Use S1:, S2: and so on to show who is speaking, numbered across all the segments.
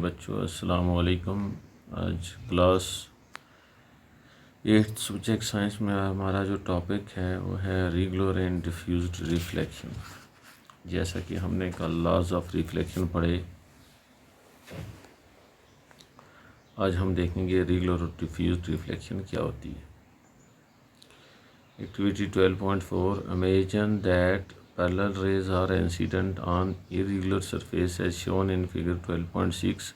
S1: बच्चों अस्सलाम वालेकुम। आज क्लास 8 सब्जेक्ट साइंस में हमारा जो टॉपिक है वो है रेगुलर एंड डिफ्यूज्ड रिफ्लेक्शन। जैसा कि हमने कल लॉज ऑफ रिफ्लेक्शन पढ़े, आज हम देखेंगे रेगुलर और डिफ्यूज्ड रिफ्लेक्शन क्या होती है। Activity 12.4 imagine that parallel rays are incident on irregular surface as shown in figure 12.6।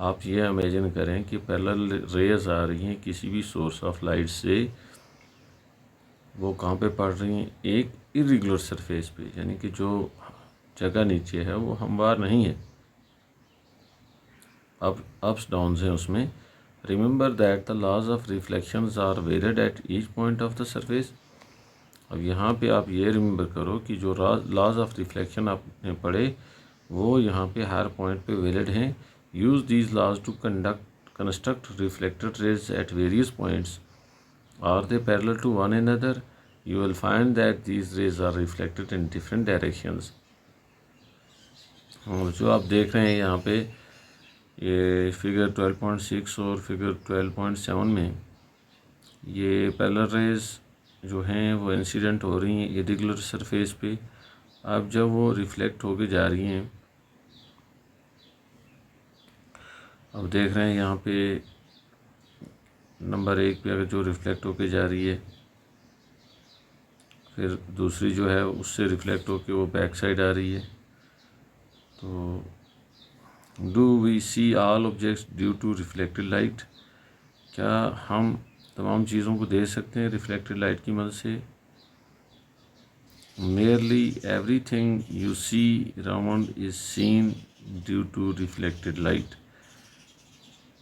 S1: आप ये इमेजिन करें कि पैरेलल रेज आ रही हैं किसी भी सोर्स ऑफ लाइट से। वो कहाँ पे पड़ रही हैं? एक इरेगुलर सरफेस पे, यानी कि जो जगह नीचे है वो हमवार नहीं है, अब अप्स डाउन्स हैं उसमें। Remember that the laws of reflections are varied at each point of the surface. अब यहाँ पे आप ये रिमेंबर करो कि जो लॉज ऑफ रिफ्लेक्शन आपने पढ़े वो यहाँ पे हर पॉइंट पे वैलिड हैं। Use these laws to construct reflected rays at various points. Are they parallel to one another? You will find that these rays are reflected in different directions. जो आप देख रहे हैं यहाँ पे ये फिगर 12.6 और फिगर 12.7 में ये पैरेलल रेज जो हैं वो इंसिडेंट हो रही हैं इरेगुलर सरफेस पे। अब जब वो रिफ्लेक्ट होके जा रही हैं, अब देख रहे हैं यहाँ पे नंबर 1 पे अगर जो रिफ्लेक्ट होके जा रही है, फिर दूसरी जो है उससे रिफ्लेक्ट होके वो बैक साइड आ रही है। तो do we see all objects due to reflected light? क्या हम तमाम चीज़ों को देख सकते हैं रिफ्लेक्टेड लाइट की मदद से? Nearly everything you see around is seen due to reflected light.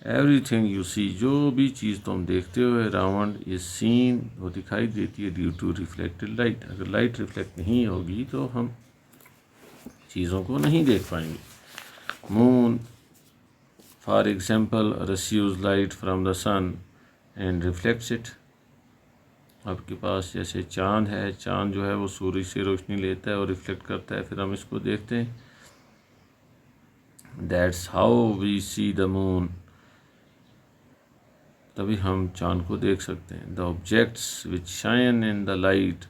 S1: Everything you see, जो भी चीज़ तुम देखते हो अराउंड इज सीन, वो दिखाई देती है ड्यू टू रिफ्लेक्टेड लाइट। अगर लाइट रिफ्लेक्ट नहीं होगी तो हम चीज़ों को नहीं देख पाएंगे। Moon for example receives light from the sun and reflects it. आपके पास जैसे चांद है, चांद जो है वो सूरज से रोशनी लेता है और रिफ्लेक्ट करता है, फिर हम इसको देखते हैं। That's how we see the moon, तभी हम चांद को देख सकते हैं। The objects which shine in the light,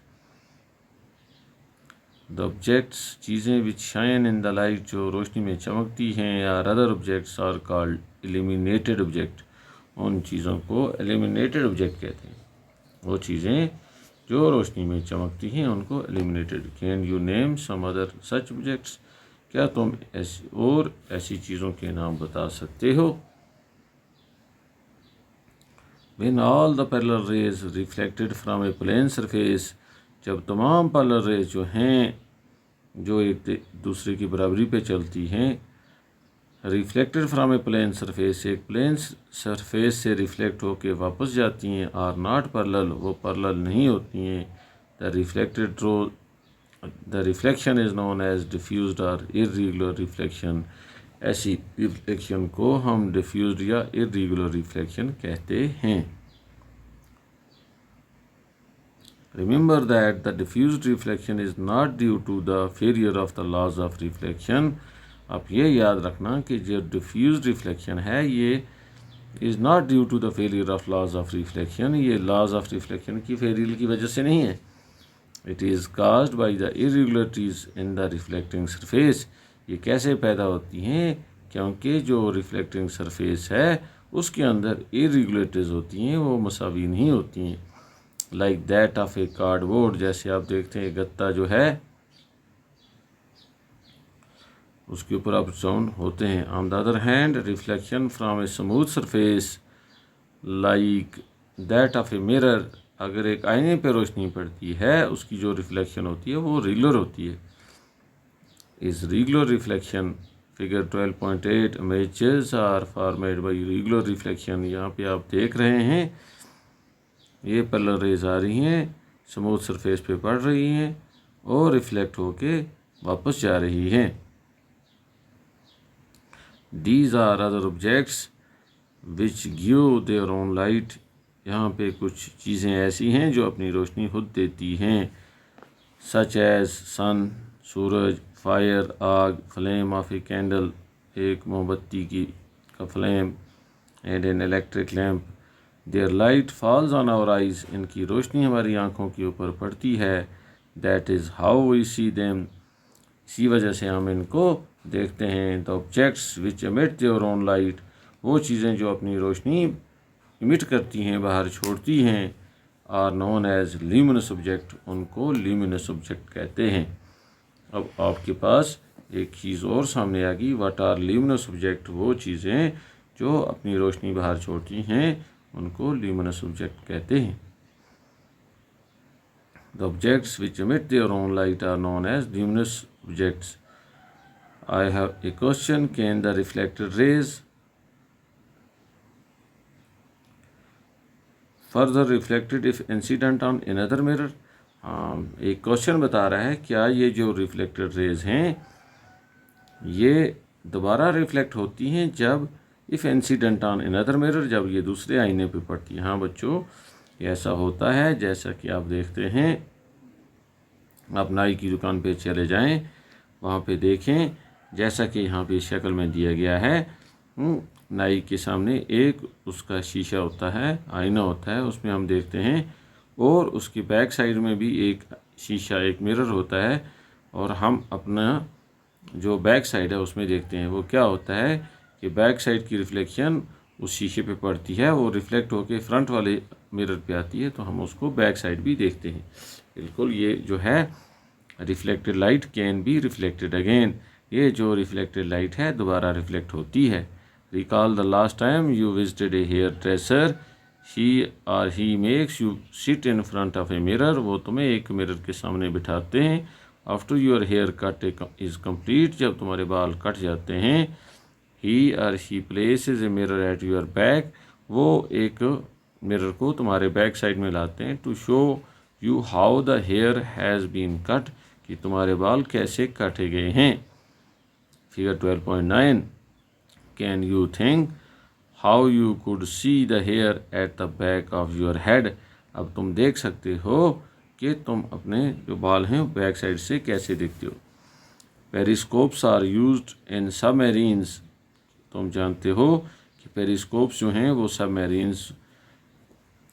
S1: the objects चीज़ें which shine in the light जो रोशनी में चमकती हैं, या other objects are called illuminated object. उन चीज़ों को इल्यूमिनेटेड ऑब्जेक्ट कहते हैं। वो चीज़ें जो रोशनी में चमकती हैं उनको illuminated. Can you name some other such objects? क्या तुम ऐसी चीज़ों के नाम बता सकते हो? When all the parallel rays reflected from a plane surface, जब तमाम पैरेलल रेज जो हैं जो एक दूसरे की बराबरी पे चलती हैं, reflected from a plane surface, एक प्लेन सरफेस से रिफ्लेक्ट होके वापस जाती हैं, आर नॉट पैरेलल, वो पैरेलल नहीं होती हैं। The reflection is known as diffused और इर्रेगुलर रिफ्लेक्शन। ऐसी रिफ्लेक्शन को हम डिफ्यूज्ड या इर्रेगुलर रिफ्लेक्शन कहते हैं। Remember that the diffused reflection is not due to the failure of the laws of reflection. आप ये याद रखना कि जो डिफ्यूज्ड रिफ्लेक्शन है ये is not due to the failure of laws of reflection. ये लॉज ऑफ रिफ्लेक्शन की फेलियर की वजह से नहीं है। It is caused by the irregularities in the reflecting surface. ये कैसे पैदा होती हैं? क्योंकि जो रिफ्लेक्टिंग सरफेस है उसके अंदर इरेगुलरिटीज़ होती हैं, वो मसावी नहीं होती हैं। Like that of A cardboard, जैसे आप देखते हैं गत्ता जो है उसके ऊपर अप डाउन होते हैं। On the other hand reflection from a smooth surface like that of a mirror, अगर एक आईने पर रोशनी पड़ती है उसकी जो रिफ्लेक्शन होती है वो रेगुलर होती है। इस regular reflection figure 12.8 images are formed by regular reflection. यहाँ पे आप देख रहे हैं ये पैरेलल रेज आ रही हैं, स्मूथ सरफेस पे पड़ रही हैं और रिफ्लेक्ट होके वापस जा रही हैं। These are other objects which give their own light। यहाँ पे कुछ चीज़ें ऐसी हैं जो अपनी रोशनी खुद देती हैं। सच एज सन, सूरज, फायर, आग, फ्लेम ऑफ ए कैंडल, एक मोमबत्ती की का flame and an electric lamp, their light falls on our eyes, इनकी रोशनी हमारी आँखों के ऊपर पड़ती है, that is how we see them, इसी वजह से हम इनको देखते हैं। The objects which emit their own light, वो चीज़ें जो अपनी रोशनी इमिट करती हैं, बाहर छोड़ती हैं, are known as luminous object, उनको ल्यूमिनस ऑब्जेक्ट कहते हैं। अब आपके पास एक चीज़ और सामने आ गई, व्हाट आर ल्यूमिनस ऑब्जेक्ट, वो चीज़ें जो अपनी रोशनी बाहर छोड़ती हैं उनको ल्यूमिनस ऑब्जेक्ट कहते हैं। The objects which emit their own light are known as luminous objects. I have a question, can the reflected rays further reflected if incident on another mirror. एक क्वेश्चन बता रहा है, क्या ये जो रिफ्लेक्टेड रेज हैं ये दोबारा रिफ्लेक्ट होती हैं जब if incident on another mirror, जब ये दूसरे आईने पे पड़ती हैं। हाँ बच्चों, ऐसा होता है। जैसा कि आप देखते हैं, आप नाई की दुकान पे चले जाएं, वहाँ पे देखें, जैसा कि यहाँ पे शक्ल में दिया गया है, नाई के सामने एक उसका शीशा होता है, आईना होता है, उसमें हम देखते हैं, और उसकी बैक साइड में भी एक शीशा, एक मिरर होता है, और हम अपना जो बैक साइड है उसमें देखते हैं। वो क्या होता है कि बैक साइड की रिफ्लेक्शन उस शीशे पे पड़ती है, वो रिफ्लेक्ट होके फ्रंट वाले मिरर पे आती है, तो हम उसको बैक साइड भी देखते हैं। बिल्कुल, ये जो है reflected light can be reflected again, ये जो रिफ्लेक्टेड लाइट है दोबारा रिफ्लेक्ट होती है। Recall the last time you visited a hairdresser, she or he makes you sit in front of a mirror, वो तुम्हें एक मिरर के सामने बिठाते हैं। After your haircut is complete, जब तुम्हारे बाल कट जाते हैं, he or she places a mirror at your back, वो एक मिरर को तुम्हारे बैक साइड में लाते हैं, to show you how the hair has been cut, कि तुम्हारे बाल कैसे काटे गए हैं। Figure 12.9, can you think how you could see the hair at the back of your head, अब तुम देख सकते हो कि तुम अपने जो बाल हैं बैक साइड से कैसे देखते हो। Periscopes are used in submarines, तुम जानते हो कि पेरिस्कोप्स जो हैं वो सबमरीन्स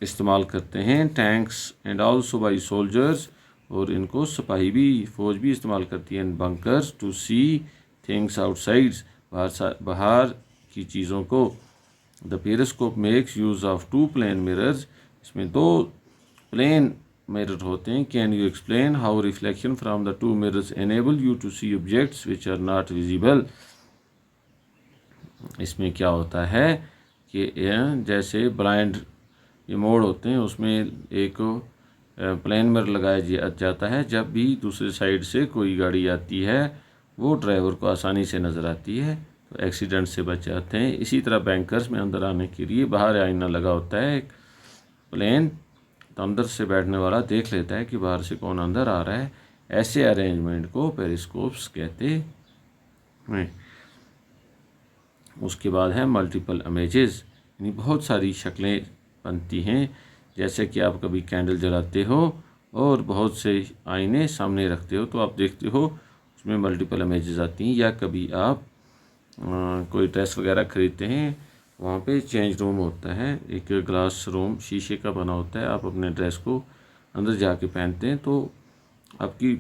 S1: इस्तेमाल करते हैं। Tanks and also by soldiers, और इनको सिपाही भी, फौज भी इस्तेमाल करती है। In bunkers to see things outsides, बाहर की चीज़ों को। The periscope makes use of two plane mirrors, इसमें दो प्लेन मिरर होते हैं। Can you explain how reflection from the two mirrors enable you to see objects which are not visible. इसमें क्या होता है कि जैसे ब्लाइंड ये मोड होते हैं, उसमें एक प्लेन मिरर लगाया जाता है, जब भी दूसरे साइड से कोई गाड़ी आती है वो ड्राइवर को आसानी से नज़र आती है, तो एक्सीडेंट से बच जाते हैं। इसी तरह बैंकर्स में अंदर आने के लिए बाहर आईना लगा होता है एक प्लेन, तो अंदर से बैठने वाला देख लेता है कि बाहर से कौन अंदर आ रहा है। ऐसे अरेंजमेंट को पेरिस्कोप्स कहते हैं। उसके बाद है मल्टीपल इमेजेस, यानी बहुत सारी शक्लें बनती हैं। जैसे कि आप कभी कैंडल जलाते हो और बहुत से आईने सामने रखते हो, तो आप देखते हो उसमें मल्टीपल इमेजेस आती हैं। या कभी आप कोई ड्रेस वगैरह ख़रीदते हैं, वहाँ पे चेंज रूम होता है, एक ग्लास रूम शीशे का बना होता है, आप अपने ड्रेस को अंदर जाके पहनते हैं, तो आपकी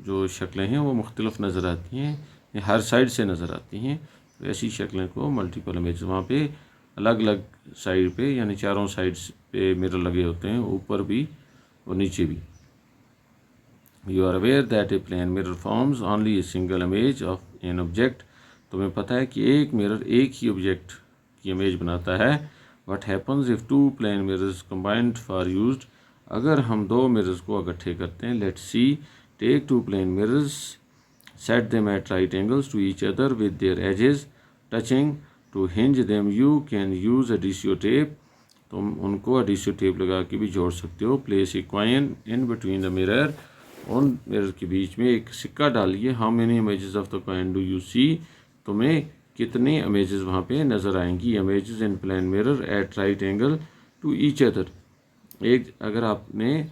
S1: जो शक्लें हैं वो मुख्तलिफ नज़र आती हैं, हर साइड से नज़र आती हैं। तो ऐसी शक्लें को मल्टीपल इमेज, वहाँ पे अलग अलग साइड पे, यानी चारों साइड्स पे मिरर लगे होते हैं, ऊपर भी और नीचे भी। You are aware that a plane mirror forms only a single image of an object, तुम्हें पता है कि एक मिरर एक ही ऑब्जेक्ट की इमेज बनाता है। What happens if two plane mirrors combined for used, अगर हम दो मिरर्स को इकट्ठे करते हैं, let's see, take two plane mirrors, set them at right angles to each other with their edges touching, to hinge them you can use adhesive tape, तुम उनको एडिशियो tape लगा के भी जोड़ सकते हो। Place a coin in between the mirror, उन mirror के बीच में एक सिक्का डालिए। How many images of the coin do you see, तुम्हें कितने इमेजेस वहाँ पे नज़र आएंगी। Images in plane mirror at right angle to each other, एक अगर आपने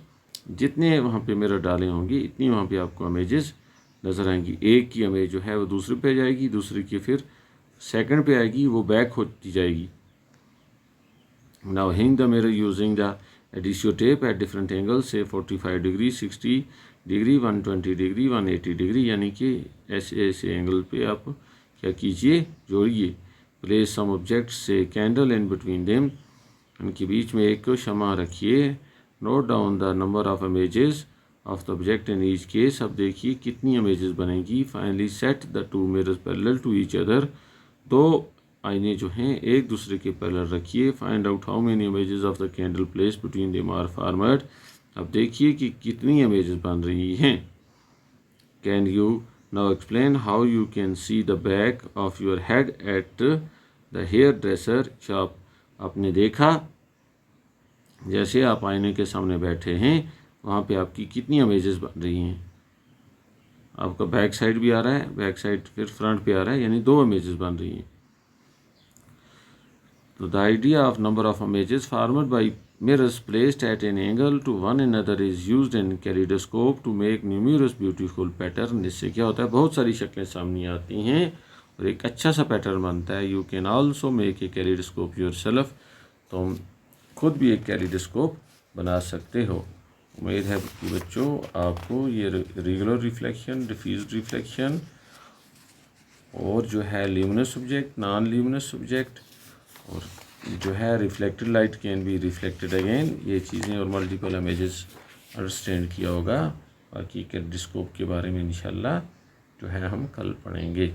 S1: जितने वहाँ पे मिरर डाले होंगे इतनी वहाँ पे आपको इमेजेस नज़र आएंगी। एक की इमेज जो है वो दूसरे पे जाएगी, दूसरे की फिर सेकंड पे आएगी वो बैक होती जाएगी। Now hinge the mirror using the adhesive tape at different angle से 45 डिग्री, 60 डिग्री, 120 डिग्री, 180 डिग्री, यानी कि ऐसे ऐसे एंगल पे आप क्या कीजिए, जोड़िए। प्लेस सम ऑब्जेक्ट से कैंडल इन बिटवीन देम, उनके बीच में एक शमा रखिए। Note down the number of images of the object in each case, अब देखिए कितनी इमेजेस बनेगी। Finally set the two mirrors parallel to each other, दो आईने जो हैं एक दूसरे के पैरेलल रखिए। Find out how many images of the candle place between them are formed, अब देखिए कि कितनी इमेजेस बन रही हैं। Can you now explain how you can see the back of your head at the hair dresser shop, आपने देखा जैसे आप आईने के सामने बैठे हैं वहाँ पे आपकी कितनी इमेजेस बन रही हैं। आपका बैक साइड भी आ रहा है, बैक साइड फिर फ्रंट पे आ रहा है, यानी दो इमेजेस बन रही हैं। तो the idea of number of images formed by mirrors placed at an angle to one another is used in kaleidoscope to make numerous beautiful pattern। इससे क्या होता है, बहुत सारी शक्लें सामने आती हैं और एक अच्छा सा पैटर्न बनता है। You can also make a kaleidoscope yourself, तुम खुद भी एक कैलिडोस्कोप बना सकते हो। उम्मीद है कि बच्चों आपको ये रेगुलर रिफ्लेक्शन, डिफ्यूज्ड रिफ्लेक्शन और जो है luminous object, non luminous object और जो है reflected light can be reflected again, ये चीज़ें और मल्टीपल इमेजेस अंडरस्टैंड किया होगा। बाकी कैलिडोस्कोप के बारे में इंशाल्लाह जो है हम कल पढ़ेंगे।